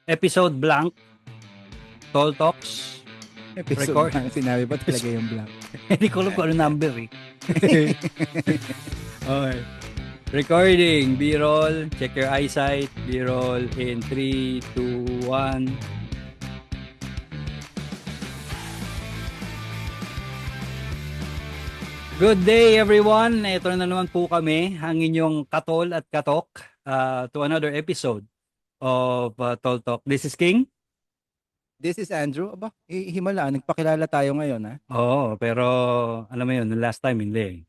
Episode blank, Tall Talks, Episode record. lang. Sinabi ba talaga yung blank? Hindi ko alam kung ano number eh. Okay. Recording, B-roll, check your eyesight, B-roll in 3, 2, 1. Good day everyone! Ito na naman po kami, ang inyong katol at katok to another episode of Tall Talk. This is King. This is Andrew. Aba, himala. Nagpakilala tayo ngayon, ha? Oo, pero alam mo yun, last time hindi.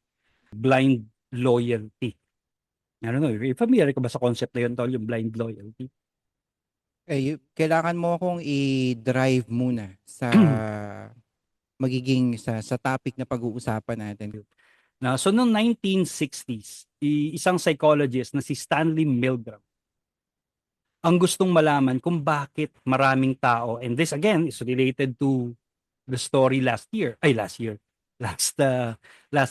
Blind loyalty. I don't know, familiar ka ba sa concept na yun, tol, yung blind loyalty? Kailangan mo akong i-drive muna sa sa topic na pag-uusapan natin. So noong 1960s, isang psychologist na si Stanley Milgram ang gustong malaman kung bakit maraming tao, and this again is related to the story last year, last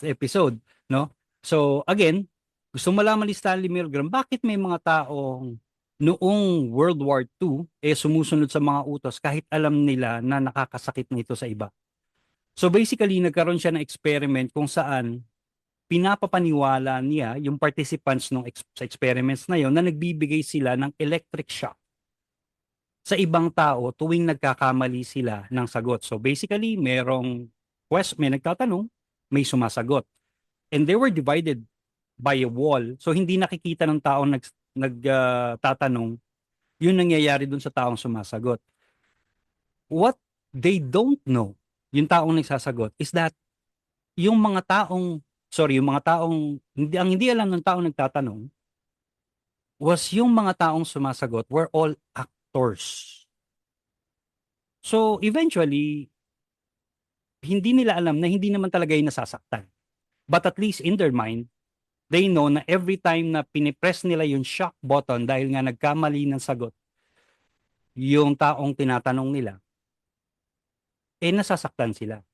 episode, no? So again, gustong malaman ni Stanley Milgram bakit may mga taong noong World War II sumusunod sa mga utos kahit alam nila na nakakasakit na ito sa iba. So basically, nagkaroon siya ng experiment kung saan pinapapaniwala niya yung participants sa experiments na yon na nagbibigay sila ng electric shock sa ibang tao tuwing nagkakamali sila ng sagot. So basically, may nagtatanong, may sumasagot. And they were divided by a wall. So hindi nakikita ng taong nagtatanong yung nangyayari dun sa taong sumasagot. What they don't know, yung taong nagsasagot, is that yung mga taong, yung mga taong, hindi alam ng taong nagtatanong, was yung mga taong sumasagot were all actors. So eventually, hindi nila alam na hindi naman talaga yung nasasaktan. But at least in their mind, they know na every time na pinipress nila yung shock button dahil nga nagkamali ng sagot, yung taong tinatanong nila, nasasaktan sila.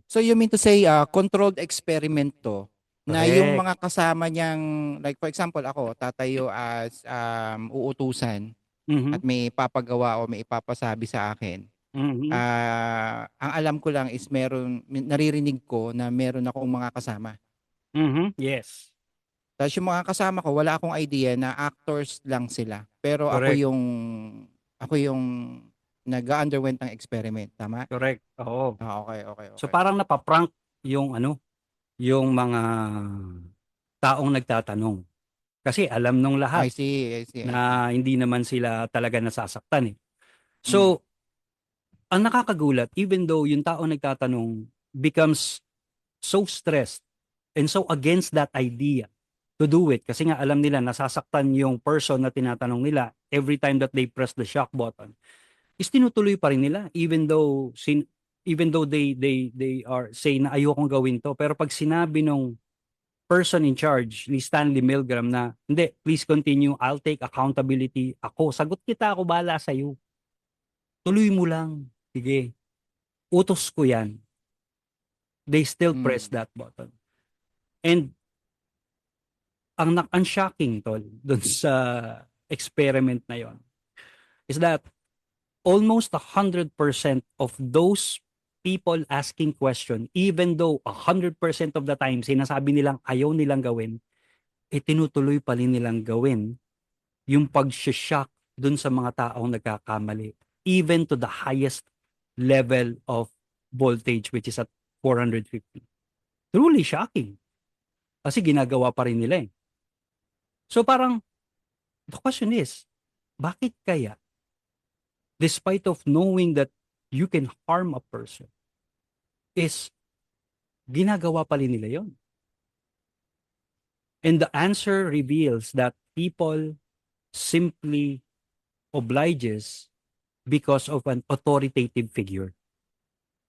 So you mean to say, controlled experiment to, na yung Correct. mga kasama niyang, like for example, ako, tatayo as uutusan at Mhm. may papagawa o may ipapasabi sa akin. Mhm. Ang alam ko lang is naririnig ko na meron akong mga kasama. Mhm. Yes. Tapos yung mga kasama ko, wala akong idea na actors lang sila. Pero Correct. ako yung nag-underwent ng experiment. Tama? Correct. Oo. Okay, okay, So okay. parang napaprank yung yung mga taong nagtatanong. Kasi alam nung lahat I see, I see, I see. na hindi naman sila talaga nasasaktan eh. Mm. So, ang nakakagulat, even though yung taong nagtatanong becomes so stressed and so against that idea to do it, kasi nga alam nila nasasaktan yung person na tinatanong nila every time that they press the shock button, is tinutuloy pa rin nila even though they are saying na ayokong gawin to. Pero pag sinabi nung person in charge ni Stanley Milgram na, hindi, please continue, I'll take accountability. Sagot kita, ako bahala sa'yo. Tuloy mo lang. Sige, utos ko yan. They still press Mm. that button. And ang shocking, tol, dun sa experiment na yon is that almost 100% of those people asking question, even though 100% of the time sinasabi nilang ayaw nilang gawin, tinutuloy pa rin nilang gawin yung pag-shock dun sa mga taong nagkakamali. Even to the highest level of voltage, which is at 450. Truly shocking. Kasi ginagawa pa rin nila eh. So parang, the question is, bakit kaya, despite of knowing that you can harm a person, is ginagawa pa rin nila yon? And the answer reveals that people simply obliges because of an authoritative figure.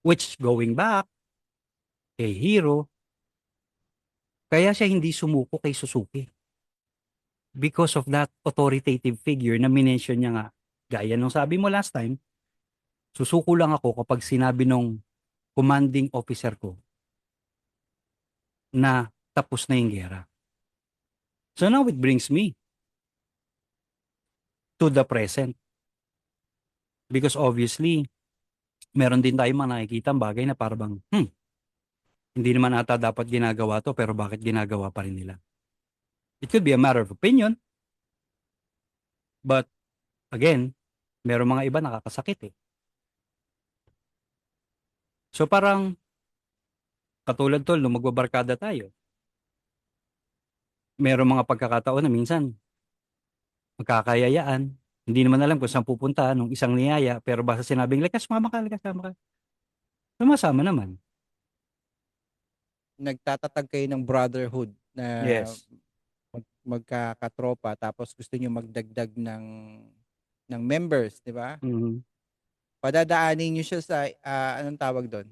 Which, going back, kay Hiro, kaya siya hindi sumuko kay Suzuki. Because of that authoritative figure na minention niya nga, gaya nung sabi mo last time, susuko lang ako kapag sinabi nung commanding officer ko na tapos na yung gera. So now it brings me to the present. Because obviously, meron din tayong mga nakikitang bagay na parang, hindi naman ata dapat ginagawa to, pero bakit ginagawa pa rin nila? It could be a matter of opinion, but again, meron mga iba nakakasakit eh. So parang, katulad tol, nung magbabarkada tayo, meron mga pagkakataon na minsan, magkakayayaan, hindi naman alam kung saan pupunta nung isang niyaya, pero basta sinabing, lekas, likas, sumama ka. Sumasama naman. Nagtatatag kayo ng brotherhood na Yes. magkakatropa tapos gusto niyo magdagdag ng members, di ba? Mhm. Padadaanin niyo siya sa anong tawag doon?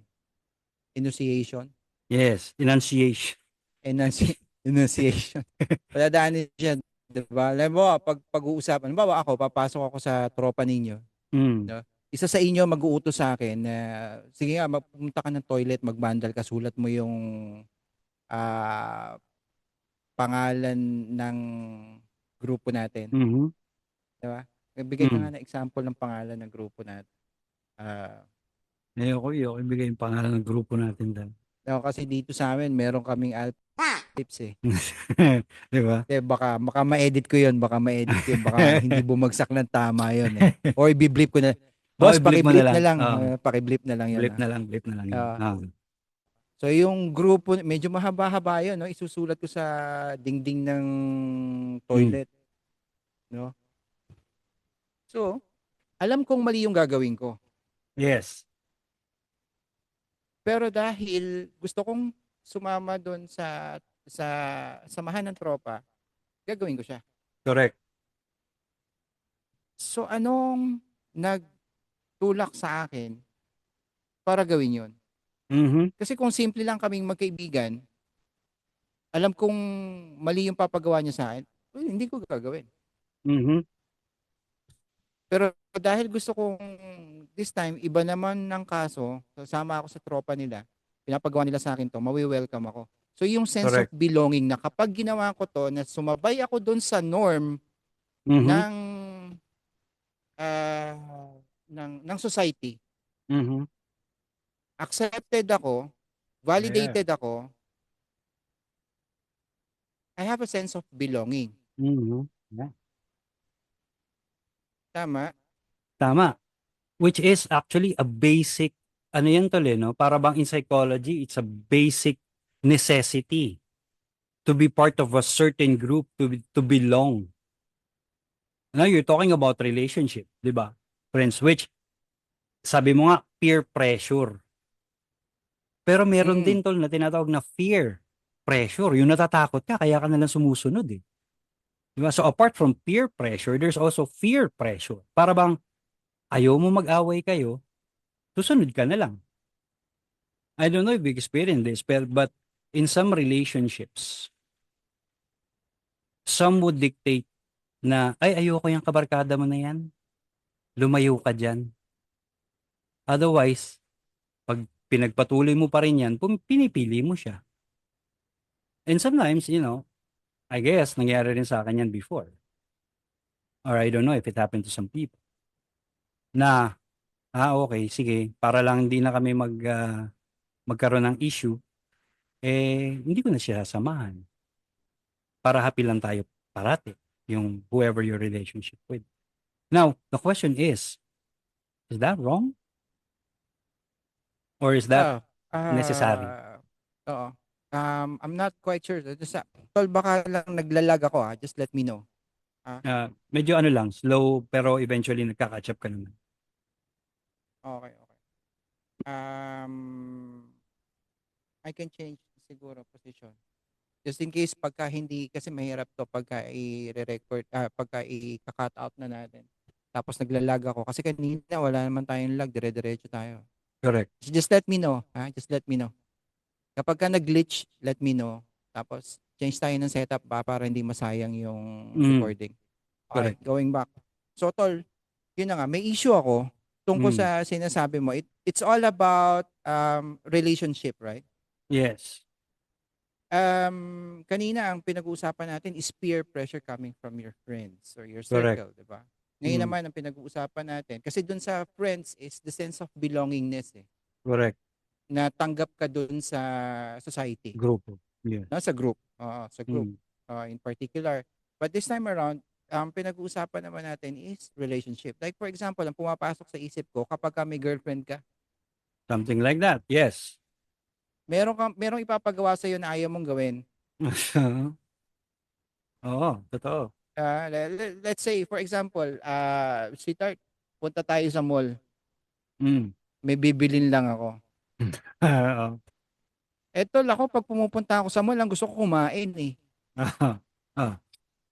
Initiation, Yes. Enunciation. enunciation. Padadaanin siya, di ba? Halimbawa, pag-uusapan, halimbawa ako, papasok ako sa tropa ninyo, Mm. no? Isa sa inyo mag-uutos sa akin na sige nga, magpunta ka ng toilet, magbandal ka, sulat mo yung ah, pangalan ng grupo natin, Mhm. di ba? Bigay ka Mm. nga ng example ng pangalan ng grupo natin. Ah, Ayoko ibigay yung pangalan ng grupo natin dahil. kasi dito sa amin, meron kaming tips eh. Di ba? Baka ma-edit ko 'yon, baka hindi bumagsak ng tama 'yon eh. Or i-blip ko na. Oh, Boss, i-blip mo na lang. paki-blip na lang 'yon ah. Blip na lang yun. Ah, so yung grupo medyo mahaba-haba 'yon, no? Isusulat ko sa dingding ng Mm. toilet, no? So, alam kong mali yung gagawin ko. Yes. Pero dahil gusto kong sumama doon sa samahan ng tropa, gagawin ko siya. Correct. So, anong nagtulak sa akin para gawin 'yon? Mhm. Kasi kung simple lang kaming magkaibigan, alam kong mali yung papagawa niya sa akin, well, hindi ko gagawin. Mhm. Pero dahil gusto kong this time, iba naman ng kaso, sasama ako sa tropa nila, pinapagawa nila sa akin to, mawi-welcome ako. So yung sense of Correct. belonging na kapag ginawa ko to, na sumabay ako doon sa norm Mhm. ng ah, ng society, Mhm. accepted ako, Yeah. validated ako, I have a sense of belonging. Mhm. Yeah. Tama? Tama. Which is actually a basic, ano yan tol eh, no? Para bang in psychology, it's a basic necessity to be part of a certain group, to belong. Now you're talking about relationship, di ba? Friends, which, sabi mo nga, peer pressure. Pero meron Mm. din tol na tinatawag na fear pressure. Yung natatakot ka, kaya ka nalang sumusunod eh. Di ba? So apart from peer pressure, there's also fear pressure. Para bang ayaw mo mag-away kayo, susunod ka na lang. I don't know if you experienced this, but in some relationships, some would dictate na, ay, ayoko yung kabarkada mo na yan. Lumayo ka dyan. Otherwise, pag pinagpatuloy mo pa rin yan, pinipili mo siya. And sometimes, I guess, nangyari rin sa akin yan before. Or I don't know if it happened to some people. Na, okay, sige, para lang hindi na kami magkaroon ng issue, hindi ko na siya samahan. Para happy lang tayo parati, yung whoever your relationship with. Now, the question is that wrong? Or is that Ah, necessary? Oo. I'm not quite sure. Tol, baka lang naglalag ako ah. Just let me know. Medyo ano lang, slow, pero eventually nagka-catch up ka naman. Okay, okay. I can change siguro position. Just in case pagka hindi, kasi mahirap to pagka i-record, pagka i-cut out na natin. Tapos naglalag ako. Kasi kanina wala naman tayong lag, dire-diretso tayo. Correct. So just let me know. Just let me know. Kapag ka nag-glitch, let me know. Tapos change tayo ng setup para hindi masayang yung Mm, recording. Okay, correct. going back. So tol, yun na nga, may issue ako tungkol Mm, sa sinasabi mo. It's all about relationship, right? yes. Kanina ang pinag-uusapan natin is peer pressure coming from your friends or your Correct. circle, di ba? Ngayon naman ang pinag-uusapan natin, kasi dun sa friends is the sense of belongingness eh, Correct. na tanggap ka dun sa society, Grupo. Yeah. no? Sa group, oo, sa group Mm. in particular. But this time around, ang pinag-uusapan naman natin is relationship. Like for example, ang pumapasok sa isip ko kapag ka may girlfriend ka, Something like that. Yes. merong ipapagawa sa na ayaw mong gawin. Oo, totoo. Let's say for example, sweetheart, punta tayo sa mall. Mm. May bibilin lang ako. Oo. Eto ako, pag pumupunta ako sa mall, ang gusto ko kumain eh. Ah, ah,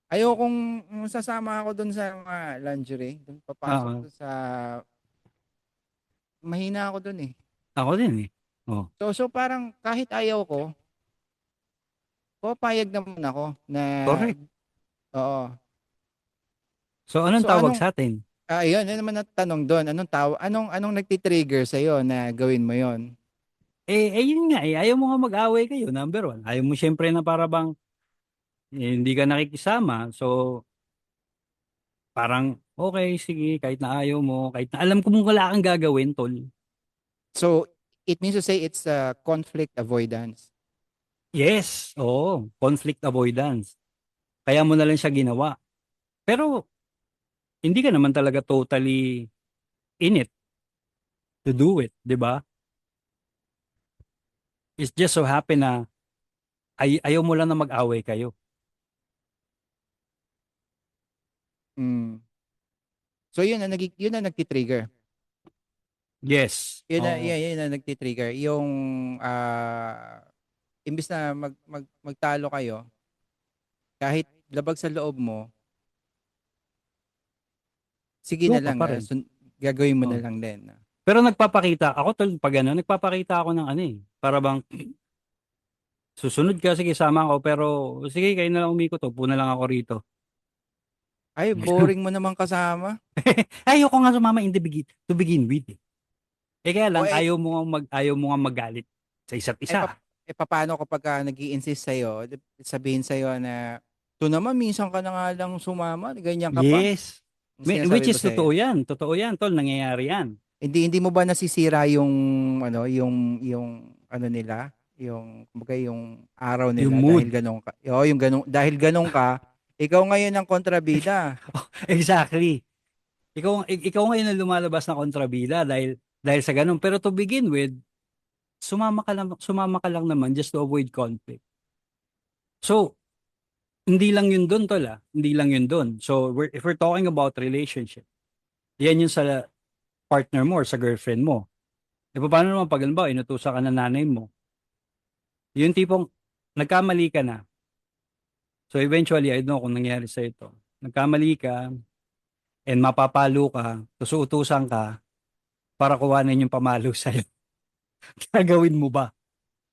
Ayokong sasama ako dun sa mga lingerie, dun papasok ah. dun sa, mahina ako dun eh. Ako din eh. Oh, So parang kahit ayaw ko, papayag naman ako na, correct. oo. So, anong So tawag anong, sa atin? yun naman ang tanong doon. Anong nagtitrigger sa'yo na gawin mo yon? Yun nga eh. Ayaw mo nga mag-away kayo, number one. Ayaw mo syempre na para bang hindi ka nakikisama. So, parang, okay, sige, kahit na ayaw mo, kahit na alam ko mong wala kang gagawin, tol. So it means to say it's conflict avoidance. Yes, oo, conflict avoidance. Kaya mo na lang siya ginawa. Pero, hindi ka naman talaga totally in it to do it, di ba? It's just so happen na ayaw mo lang na mag-away kayo. Mm. So yun ang nagtitrigger. Yes. Oo. Yun ang nagtitrigger. Yung imbis na magtalo kayo, kahit labag sa loob mo, sige Go na ka lang, pa rin. gagawin mo na Oo. lang din. Pero nagpapakita, ako tol, pag ano, nagpapakita ako ng ano eh. Para bang, susunod ka, sige, sama ako, pero sige, kayo na lang umikot, upo na lang ako rito. Ay, boring mo naman kasama. Ayoko nga sumama to begin with. Kaya O lang, ayaw mo nga magalit sa isa't eh, isa. paano kapag nag-i-insist sa'yo, sabihin sa'yo na, ito naman, minsan ka na nga lang sumama, ganyan ka pa. Yes. Yung sinasabi Which ba is sa'yo? totoo yan. Totoo yan, tol. Nangyayari yan. Hindi mo ba nasisira yung yung ano nila, yung kumbaga yung araw Yung nila dahil mood. ganun ka. Yung ganun, dahil ganun ka, ikaw ngayon ang kontrabida. Exactly. Ikaw ngayon ang lumalabas na kontrabida dahil sa ganun. Pero to begin with, sumama ka lang naman just to avoid conflict. So, hindi lang yun doon, tol, ah. Hindi lang yun doon. So, if we're talking about relationship, yan yung sa partner mo or sa girlfriend mo. E paano naman pag halimbawa, inutusan ka ng nanay mo? Yung tipong, nagkamali ka na. So, eventually, I don't know kung nangyari sa ito. Nagkamali ka, and mapapalo ka, tapos uutusan ka, para kuhanin yung pamalo sa'yo. Gagawin mo ba?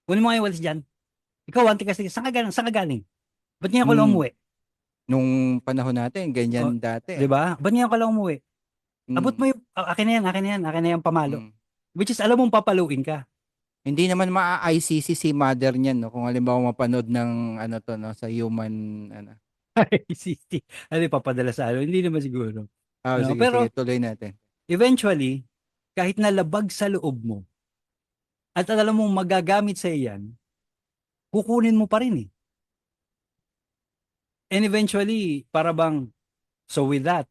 Kunin mo nga yung walis dyan. Ikaw, ante kasi, saan ka galing? Ba't ngayon ko lang Hmm, umuwi? nung panahon natin, O, ganyan dati. di ba? Ba't ngayon ka lang umuwi? Abot Hmm, mo yung, akin na yan, akin na yan, akin na yan pamalo. hmm. Which is, alam mong papaluin ka. Hindi naman maa-ICC si mother niyan, no? Kung halimbawa mapanood ng ano to, no, sa human ano. Ay, sisi. Ano, papadala sa ano? Hindi naman siguro. No? Sige, sige, Pero, tuloy natin. eventually, kahit nalabag sa loob mo, at alam mong magagamit sa iyan, kukunin mo pa rin eh. And eventually, para bang, so with that,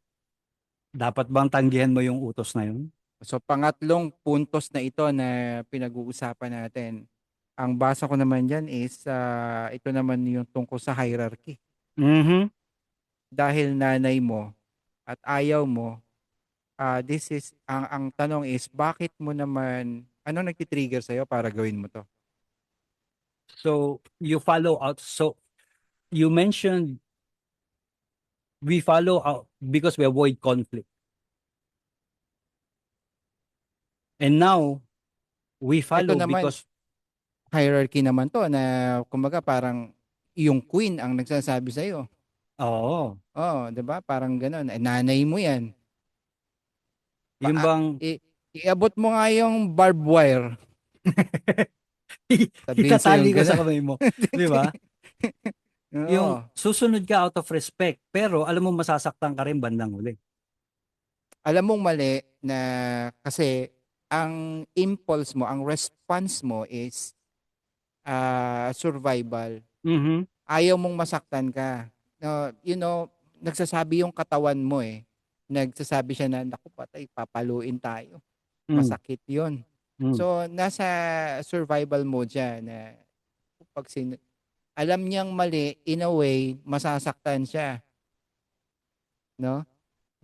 dapat bang tanggihan mo yung utos na yun? So pangatlong puntos na ito na pinag-uusapan natin. Ang basa ko naman diyan is ito naman yung tungkol sa hierarchy. Mhm. Dahil nanay mo at ayaw mo, this is ang tanong is bakit mo naman ano nagti-trigger sa para gawin mo to? So, you follow out. So, you mentioned we follow out because we avoid conflict. And now, we Ito follow naman because, hierarchy naman to na kumbaga parang yung queen ang nagsasabi sa iyo. oo, Oh, 'di ba? Parang gano'n. Eh, nanay mo 'yan. Pa, yung bang, iabot mo nga yung barbed wire. Sabihin sa yung itatali ko sa gano'n. kamay mo. Di ba? Oo. Yung susunod ka out of respect, pero alam mo masasaktan ka rin bandang huli. alam mong mali na kasi ang impulse mo, ang response mo is survival. Mhm. Ayaw mong masaktan ka. No, nagsasabi yung katawan mo eh. Nagsasabi siya na, naku patay, papaluin tayo. Mm. Masakit yun. Mm. So, nasa survival mode siya na pag alam niyang mali, in a way, masasaktan siya. No?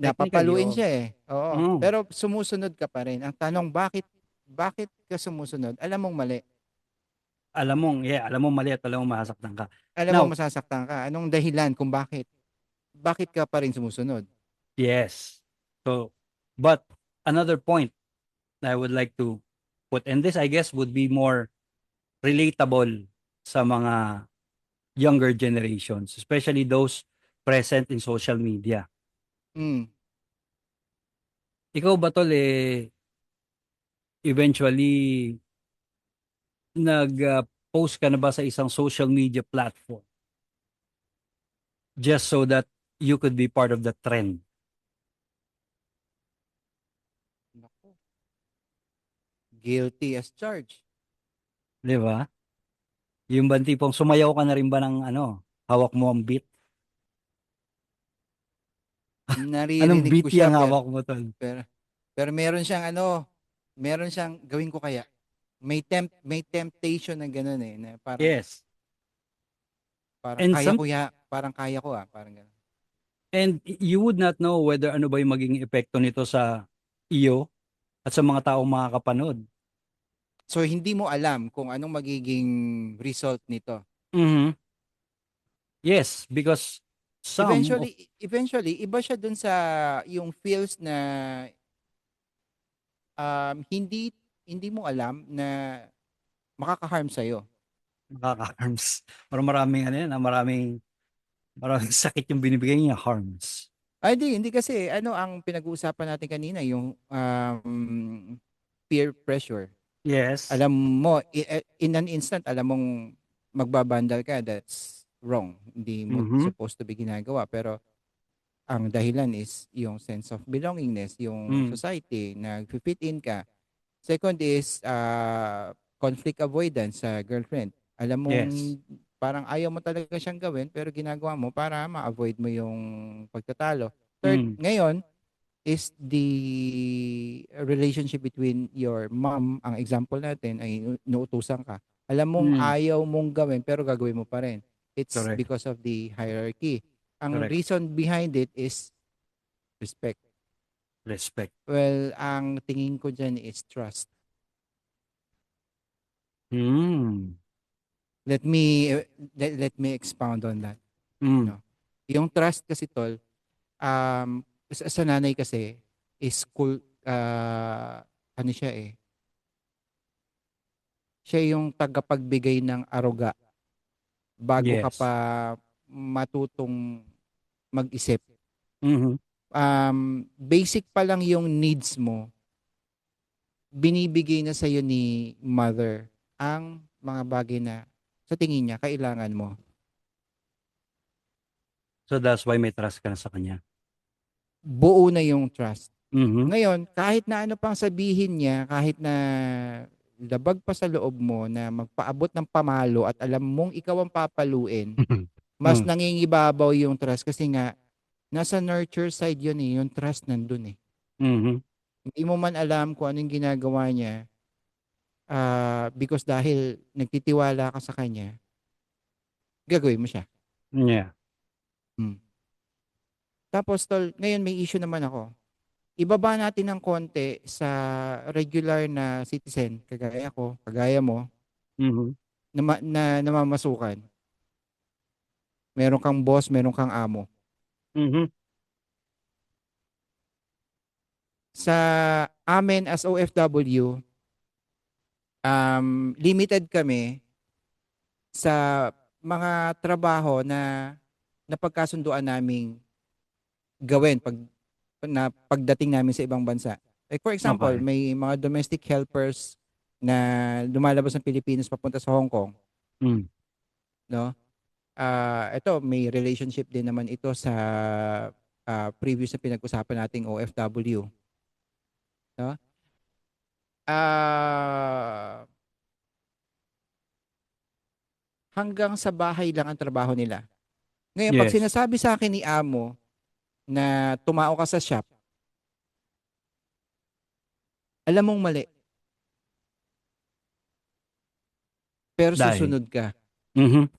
Technically, Napapaluin oo. siya eh. Oo. Mm. Pero sumusunod ka pa rin. Ang tanong, bakit ka sumusunod? Alam mong mali. Alam mo mali at alam mo masasaktan ka. Alam mo Now, masasaktan ka. Anong dahilan kung bakit? Bakit ka pa rin sumusunod? yes. So, but another point that I would like to put, and this I guess would be more relatable sa mga younger generations, especially those present in social media. Mm. Ikaw ba tol eventually nag-post ka na ba sa isang social media platform just so that you could be part of the trend, Naku. Guilty as charged. 'di ba? Yung bang tipong sumayaw ka na rin ba ng ano, hawak mo ang beat? Anong Naririnig beat ko siya yung pero hawak mo tol? pero, pero meron siyang gawin ko kaya. May temptation na gano'n eh na Yes. parang And kaya some ko ya, parang kaya ko parang gano'n. and you would not know whether ano ba yung magiging epekto nito sa iyo at sa mga taong makakapanood. So hindi mo alam kung anong magiging result nito. Mhm. Yes, because some of Eventually iba siya dun sa yung feels na hindi hindi mo alam na makaka-harm sa nakaka-harms. Parang maraming ano yan, maraming sakit yung binibigay niya, harms. Ay, hindi kasi ano ang pinag-uusapan natin kanina, yung peer pressure. Yes. Alam mo, in an instant, alam mong magbabandal ka, that's wrong. Hindi mo Mhm. supposed to be ginagawa. Pero ang dahilan is yung sense of belongingness, yung Mm. society, na fit in ka. Second is conflict avoidance sa girlfriend. Alam mong Yes. parang ayaw mo talaga siyang gawin pero ginagawa mo para ma-avoid mo yung pagtatalo. Third, Mm. ngayon is the relationship between your mom. Ang example natin ay inuutusan ka. Alam mong Mm. ayaw mong gawin pero gagawin mo pa rin. It's Correct. because of the hierarchy. Ang Correct. reason behind it is respect. Respect. Well, ang tingin ko dyan is trust. Mm. Let me let me expound on that, Mm. no. Yung trust kasi tol, sa nanay kasi is cool, ano siya eh, siya yung tagapagbigay ng aruga bago ka pa Yes. matutong mag-isip. Mhm. Basic pa lang yung needs mo, binibigay na sa'yo ni mother ang mga bagay na sa tingin niya kailangan mo. So that's why may trust ka na sa kanya. Buo na yung trust. Mhm. Ngayon, kahit na ano pang sabihin niya, kahit na labag pa sa loob mo na magpaabot ng pamalo at alam mong ikaw ang papaluin, mas Mm. nangingibabaw yung trust kasi nga, nasa nurture side yun eh, yung trust nandun eh. Mhm. Hindi mo man alam kung anong ginagawa niya, because dahil nagtitiwala ka sa kanya, gagawin mo siya. Yeah. Hmm. Tapos tol, ngayon may issue naman ako. Ibaba natin ng konti sa regular na citizen, kagaya ko, kagaya mo, Mhm. na namamasukan. Meron kang boss, meron kang amo. Mhm. Sa amin as OFW, limited kami sa mga trabaho na napagkasunduan naming gawin pagdating namin sa ibang bansa. Like for example, Okay. may mga domestic helpers na lumalabas ng Pilipinas papunta sa Hong Kong, Mm. no? Ito may relationship din naman ito sa previous na pinag-usapan nating OFW, no? Ah, hanggang sa bahay lang ang trabaho nila. Ngayon, pag Yes. sinasabi sa akin ni amo na tumao ka sa shop, alam mong mali, pero Dahil. susunod ka. Mhm.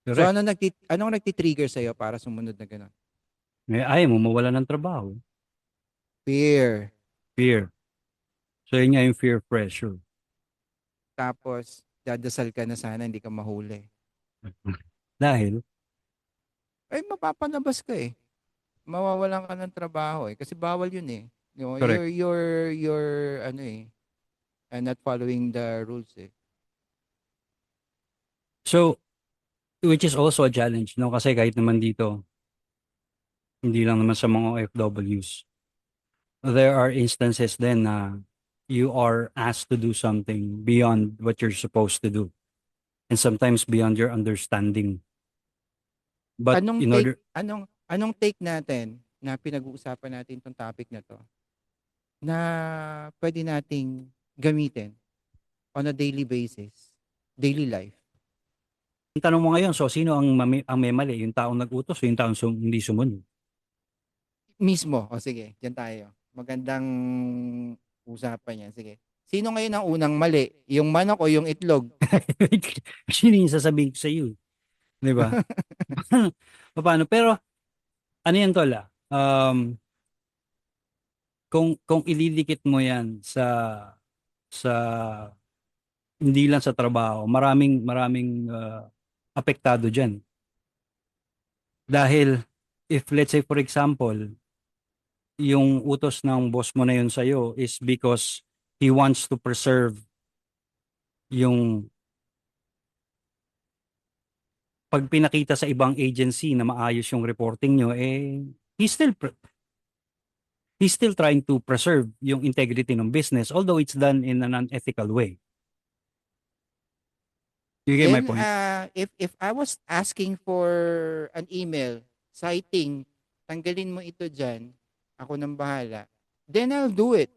So Correct. anong nagti-trigger sa'yo para sumunod na gano'n? Ayaw mo mawala ng trabaho. Fear. Fear. So yun nga yung fear pressure. Tapos, dadasal ka na sana hindi ka mahuli. Dahil, Ay, mapapanabas ka eh. Mawawalan ka ng trabaho eh. Kasi bawal yun eh. You know, correct. you're, ano eh, not following the rules eh. So, which is also a challenge, no? Kasi kahit naman dito, hindi lang naman sa mga OFWs. There are instances then na you are asked to do something beyond what you're supposed to do. And sometimes beyond your understanding. But in order, Anong take natin na pinag-uusapan natin tong topic na to na pwede nating gamitin on a daily basis, daily life. ang tanong mo ngayon, so sino ang may mali? Yung taong nag-utos o yung taong hindi sumunod? Mismo. O sige, diyan tayo. Magandang usapan yan. Sige. Sino ngayon ang unang mali? Yung manok o yung itlog? Sino yung sasabihin ko sa iyo? Di ba? Paano? Pero, ano yan, tol, ah? Kung ilidikit mo yan sa hindi lang sa trabaho, maraming apektado diyan. Dahil if let's say for example, yung utos ng boss mo na yun sa is because he wants to preserve yung pag pinakita sa ibang agency na maayos yung reporting nyo, he's still he's still trying to preserve yung integrity ng business although it's done in an unethical way. You get my Then, point? if I was asking for an email citing, tanggalin mo ito dyan, ako nang bahala, then I'll do it.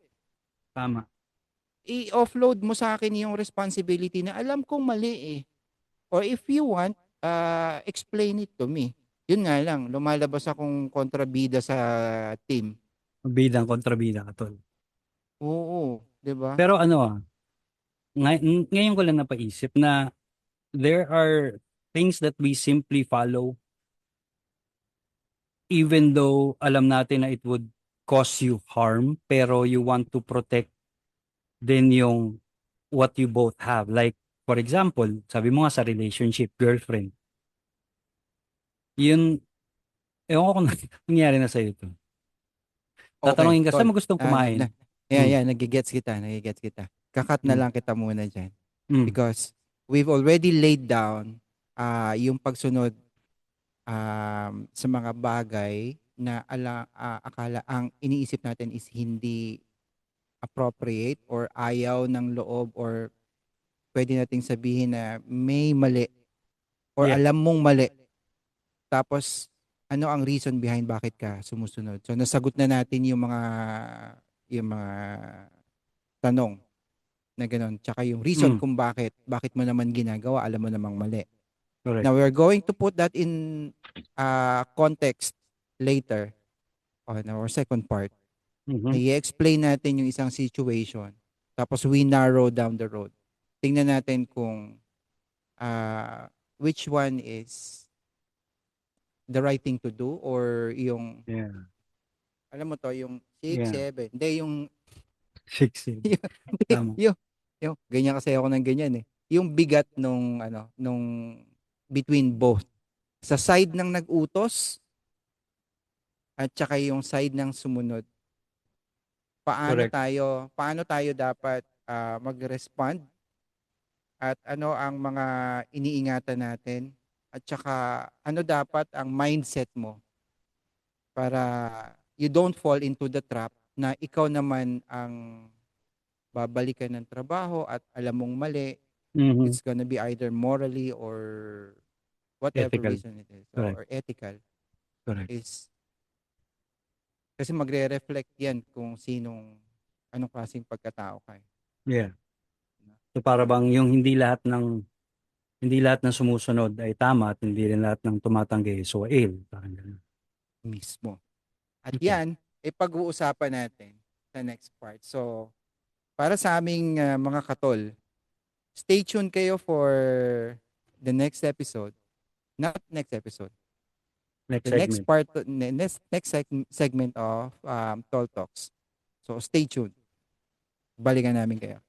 Tama. I-offload mo sa akin yung responsibility na alam kong mali eh. Or if you want, explain it to me. Yun nga lang, lumalabas akong kontrabida sa team. Bidang kontrabida ka, tol. Oo, 'di ba? Pero ano ngayon ko lang napaisip na there are things that we simply follow even though alam natin na it would cause you harm pero you want to protect din yung what you both have. Like, for example, sabi mo nga sa relationship, girlfriend. Yun, ewan ko kung nangyari na sa'yo ito. Okay, Tatanungin ka, tol. saan mo gustong kumain? Mm, Yeah, nagigets kita. Kakat na mm, lang kita muna dyan. mm. Because we've already laid down yung pagsunod sa mga bagay na akala ang iniisip natin is hindi appropriate or ayaw ng loob or pwede nating sabihin na may mali or Yeah. alam mong mali. Tapos, ano ang reason behind bakit ka sumusunod? So, nasagot na natin yung mga tanong na gano'n. Tsaka yung reason Mm, kung bakit mo naman ginagawa, alam mo namang mali. correct. Now, we're going to put that in context later on our second part. Mhm. I-explain natin yung isang situation. Tapos, we narrow down the road. Tingnan natin kung which one is the right thing to do or yung Yeah. alam mo to, yung 6, Yeah. 7. Hindi, yung, Sexy. hindi, Tama. ganyan kasi ako ng ganyan eh. Yung bigat nung between both. Sa side ng nag-utos at saka yung side ng sumunod. Correct. Paano tayo dapat mag-respond at ano ang mga iniingatan natin at saka ano dapat ang mindset mo para you don't fall into the trap na ikaw naman ang babalikan ng trabaho at alam mong mali, Mhm. it's gonna be either morally or whatever Ethical. reason it is Correct. or ethical Correct. is Kasi magre-reflect yan kung anong klaseng pagkatao ka. Yeah. So para bang yung hindi lahat ng sumusunod ay tama at hindi rin lahat ng tumatanggi so parang ganun. Mismo. At Okay. yan, pag-uusapan natin sa next part. So, para sa aming mga katol, stay tuned kayo for the next episode. Not next episode. Next The next segment. part, segment of Tall Talks. So, stay tuned. Balikan namin kayo.